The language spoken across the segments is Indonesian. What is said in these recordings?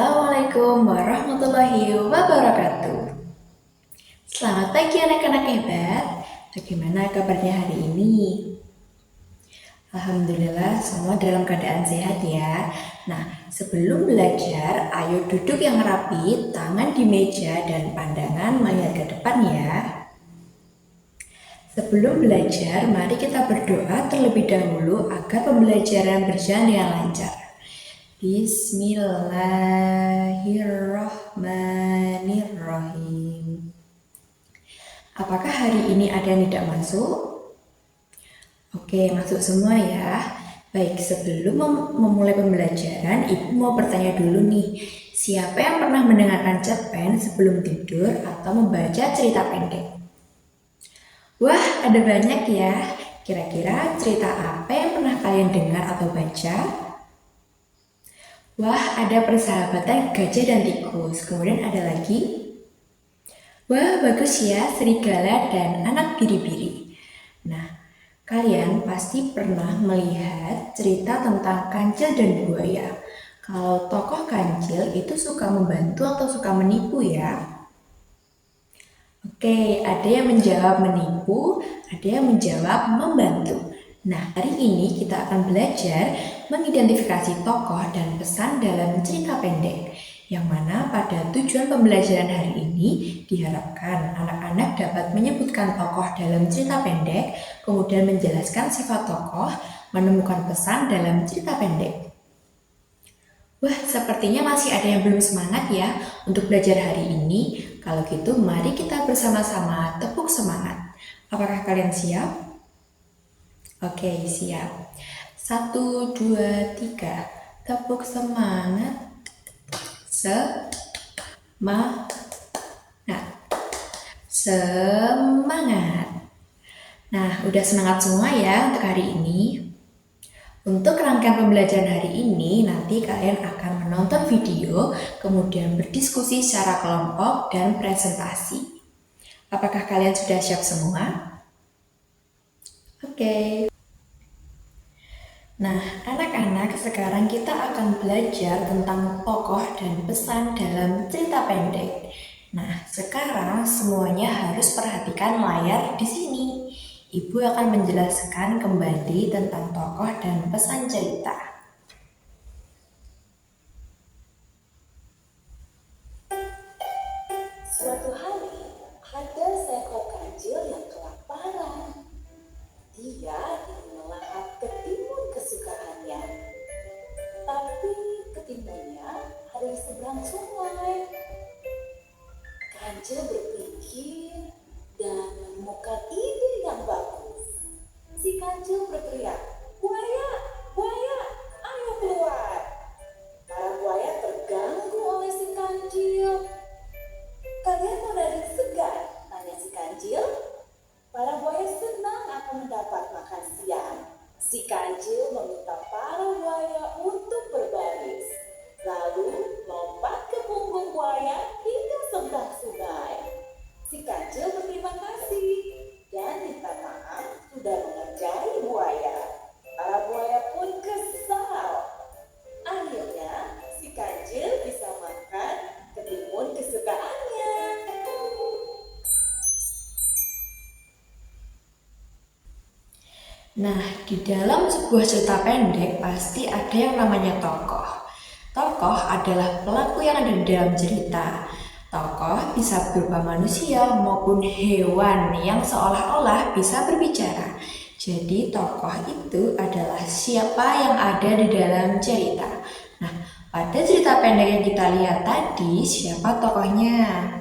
Assalamualaikum warahmatullahi wabarakatuh. Selamat pagi anak-anak hebat. Bagaimana kabarnya hari ini? Alhamdulillah semua dalam keadaan sehat ya. Nah, sebelum belajar, ayo duduk yang rapi, tangan di meja dan pandangan melihat ke depan ya. Sebelum belajar, mari kita berdoa terlebih dahulu agar pembelajaran berjalan dengan lancar. Bismillahirrahmanirrahim. Apakah hari ini ada yang tidak masuk? Oke, masuk semua ya. Baik, sebelum memulai pembelajaran, Ibu mau bertanya dulu nih. Siapa yang pernah mendengarkan cerpen sebelum tidur atau membaca cerita pendek? Wah, ada banyak ya. Kira-kira cerita apa yang pernah kalian dengar atau baca? Wah, ada persahabatan gajah dan tikus. Kemudian ada lagi. Wah, bagus ya, serigala dan anak biri-biri. Nah, kalian pasti pernah melihat cerita tentang kancil dan buaya. Kalau tokoh kancil itu suka membantu atau suka menipu ya? Oke, ada yang menjawab menipu, ada yang menjawab membantu. Nah, hari ini kita akan belajar mengidentifikasi tokoh dan pesan dalam cerita pendek, yang mana pada tujuan pembelajaran hari ini diharapkan anak-anak dapat menyebutkan tokoh dalam cerita pendek, kemudian menjelaskan sifat tokoh, menemukan pesan dalam cerita pendek. Wah, sepertinya masih ada yang belum semangat ya untuk belajar hari ini. Kalau gitu, mari kita bersama-sama tepuk semangat. Apakah kalian siap? Oke, siap. 1, 2, 3. Tepuk semangat. Semangat. Semangat. Nah, udah semangat semua ya untuk hari ini. Untuk rangkaian pembelajaran hari ini, nanti kalian akan menonton video, kemudian berdiskusi secara kelompok dan presentasi. Apakah kalian sudah siap semua? Oke. Nah, anak-anak, sekarang kita akan belajar tentang tokoh dan pesan dalam cerita pendek. Nah, sekarang semuanya harus perhatikan layar di sini. Ibu akan menjelaskan kembali tentang tokoh dan pesan cerita. Suatu hari, ada seekor kancil yang kelaparan. Dia ingin melahap ketimun kesukaannya. Tapi ketimunnya ada di seberang sungai. Kancil berpikir dan menemukan ide yang bagus. Si kancil berteriak, "Buaya, buaya, ayo keluar!" Para buaya terganggu oleh si kancil. "Kalian mau daging segar?" tanya si kancil. Para buaya senang akan mendapat makan siang. Si kancil meminta para buaya untuk berbaris, lalu lompat ke punggung buaya hingga seberang sungai. Si kancil berterima kasih dan minta maaf sudah mengerjai buaya. Para buaya pun kesal. Akhirnya si kancil bisa makan ketimun kesukaannya. Nah, di dalam sebuah cerita pendek pasti ada yang namanya tokoh. Tokoh adalah pelaku yang ada di dalam cerita. Tokoh bisa berupa manusia maupun hewan yang seolah-olah bisa berbicara. Jadi tokoh itu adalah siapa yang ada di dalam cerita. Nah, pada cerita pendek yang kita lihat tadi, siapa tokohnya?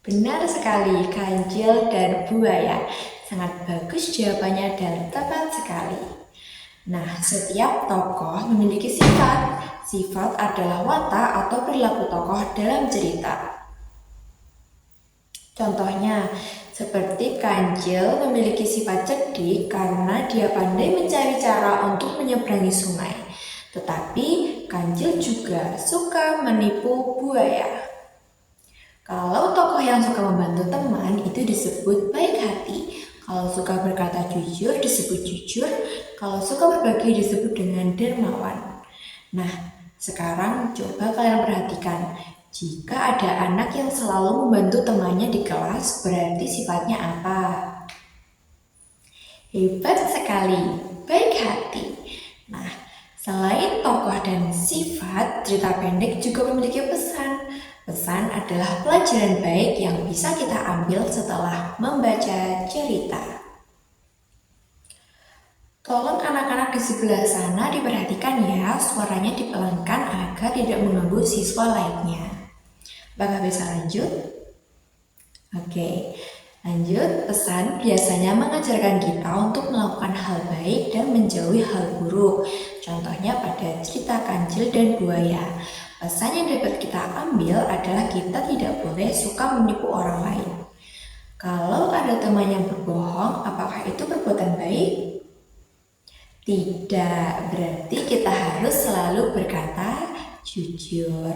Benar sekali, kancil dan buaya. Sangat bagus jawabannya dan tepat sekali. Nah, setiap tokoh memiliki sifat. Sifat adalah watak atau perilaku tokoh dalam cerita. Contohnya, seperti kancil memiliki sifat cerdik karena dia pandai mencari cara untuk menyeberangi sungai. Tetapi kancil juga suka menipu buaya. Kalau tokoh yang suka membantu teman itu disebut baik hati. Kalau suka berkata jujur disebut jujur. Kalau suka berbagi disebut dengan dermawan. Nah, Sekarang coba kalian perhatikan, jika ada anak yang selalu membantu temannya di kelas, berarti sifatnya apa? Hebat sekali, baik hati. Nah, selain tokoh dan sifat, cerita pendek juga memiliki pesan. Pesan adalah pelajaran baik yang bisa kita ambil setelah membaca cerita. Tolong anak-anak di sebelah sana diperhatikan ya, suaranya dipelankan agar tidak mengganggu siswa lainnya. Apakah bisa lanjut? Oke, lanjut. Pesan biasanya mengajarkan kita untuk melakukan hal baik dan menjauhi hal buruk. Contohnya pada cerita kancil dan buaya. Pesan yang dapat kita ambil adalah kita tidak boleh suka menipu orang lain. Kalau ada teman yang berbohong, apakah itu perbuatan baik? Tidak, berarti kita harus selalu berkata jujur.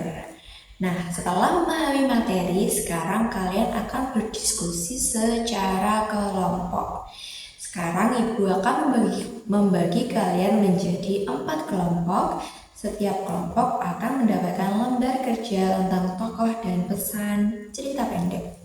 Nah, setelah memahami materi, sekarang kalian akan berdiskusi secara kelompok. Sekarang Ibu akan membagi kalian menjadi 4 kelompok. Setiap kelompok akan mendapatkan lembar kerja tentang tokoh dan pesan cerita pendek.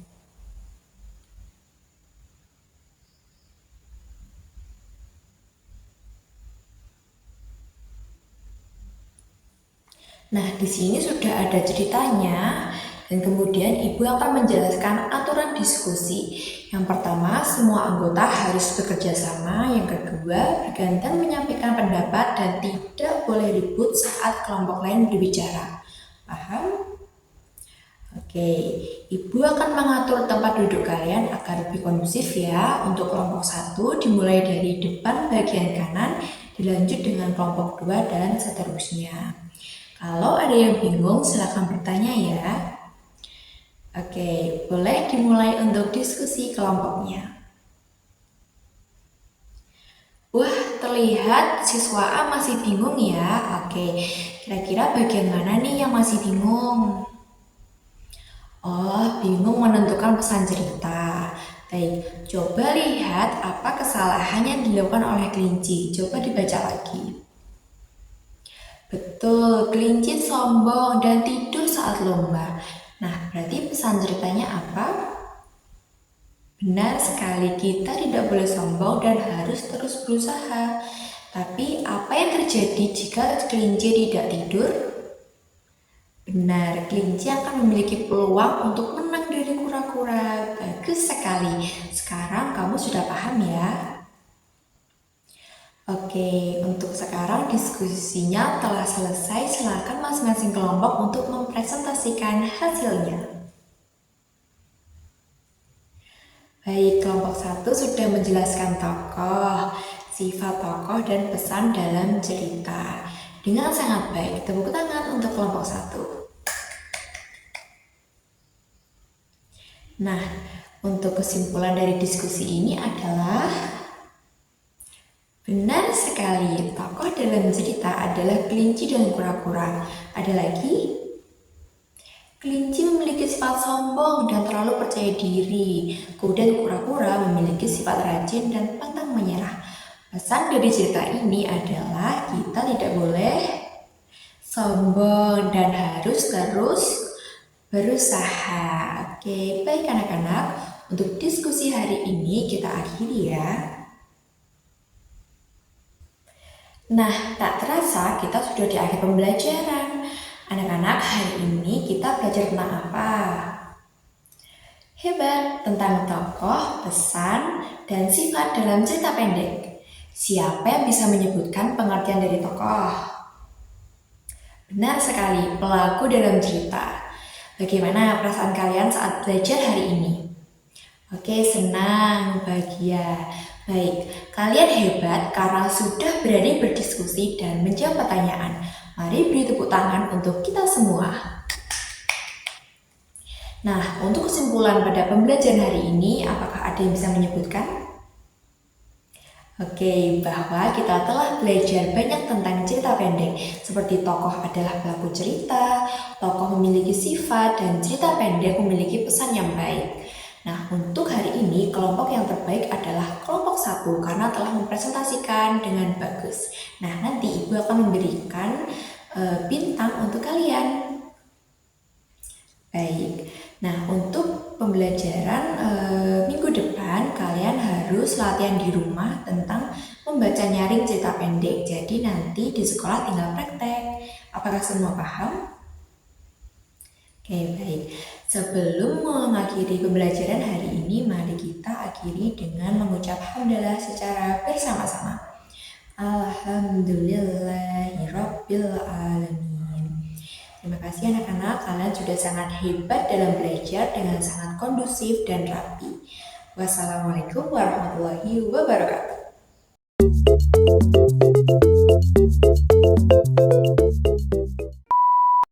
Nah, di sini sudah ada ceritanya dan kemudian Ibu akan menjelaskan aturan diskusi. Yang pertama, semua anggota harus bekerja sama. Yang kedua, bergantian menyampaikan pendapat dan tidak boleh ribut saat kelompok lain berbicara. Paham? Oke, Ibu akan mengatur tempat duduk kalian agar lebih kondusif ya. Untuk kelompok 1 dimulai dari depan bagian kanan, dilanjut dengan kelompok 2 dan seterusnya. Kalau ada yang bingung, silakan bertanya ya. Oke, boleh dimulai untuk diskusi kelompoknya. Wah, terlihat siswa A masih bingung ya. Oke, kira-kira bagian mana nih yang masih bingung? Oh, bingung menentukan pesan cerita. Baik, coba lihat apa kesalahan yang dilakukan oleh kelinci. Coba dibaca lagi. Betul, kelinci sombong dan tidur saat lomba. Nah, berarti pesan ceritanya apa? Benar sekali, kita tidak boleh sombong dan harus terus berusaha. Tapi apa yang terjadi jika kelinci tidak tidur? Benar, kelinci akan memiliki peluang untuk menang dari kura-kura. Bagus sekali. Sekarang kamu sudah paham ya? Oke, untuk sekarang diskusinya telah selesai. Silakan masing-masing kelompok untuk mempresentasikan hasilnya. Baik, kelompok 1 sudah menjelaskan tokoh, sifat tokoh dan pesan dalam cerita. Dengan sangat baik, tepuk tangan untuk kelompok 1. Nah, untuk kesimpulan dari diskusi ini adalah benar sekali, tokoh dalam cerita adalah kelinci dan kura-kura. Ada lagi? Kelinci memiliki sifat sombong dan terlalu percaya diri. Kemudian kura-kura memiliki sifat rajin dan pantang menyerah. Pesan dari cerita ini adalah kita tidak boleh sombong dan harus terus berusaha. Oke, baik anak-anak. Untuk diskusi hari ini kita akhiri ya. Nah, tak terasa kita sudah di akhir pembelajaran. Anak-anak, hari ini kita belajar tentang apa? Hebat, tentang tokoh, pesan, dan sifat dalam cerita pendek. Siapa yang bisa menyebutkan pengertian dari tokoh? Benar sekali, pelaku dalam cerita. Bagaimana perasaan kalian saat belajar hari ini? Oke, senang, bahagia. Baik, kalian hebat karena sudah berani berdiskusi dan menjawab pertanyaan. Mari beri tepuk tangan untuk kita semua. Nah, untuk kesimpulan pada pembelajaran hari ini, apakah ada yang bisa menyebutkan? Oke, bahwa kita telah belajar banyak tentang cerita pendek, seperti tokoh adalah pelaku cerita, tokoh memiliki sifat, dan cerita pendek memiliki pesan yang baik. Nah, untuk hari ini kelompok yang terbaik adalah kelompok 1 karena telah mempresentasikan dengan bagus. Nah, nanti Ibu akan memberikan bintang untuk kalian. Baik, nah untuk pembelajaran minggu depan kalian harus latihan di rumah tentang membaca nyaring cerita pendek. Jadi nanti di sekolah tinggal praktek. Apakah semua paham? Oke, baik. Sebelum mengakhiri pembelajaran hari ini, mari kita akhiri dengan mengucap hamdalah secara bersama-sama. Alhamdulillahirabbil alamin. Terima kasih anak-anak, kalian sudah sangat hebat dalam belajar dengan sangat kondusif dan rapi. Wassalamualaikum warahmatullahi wabarakatuh.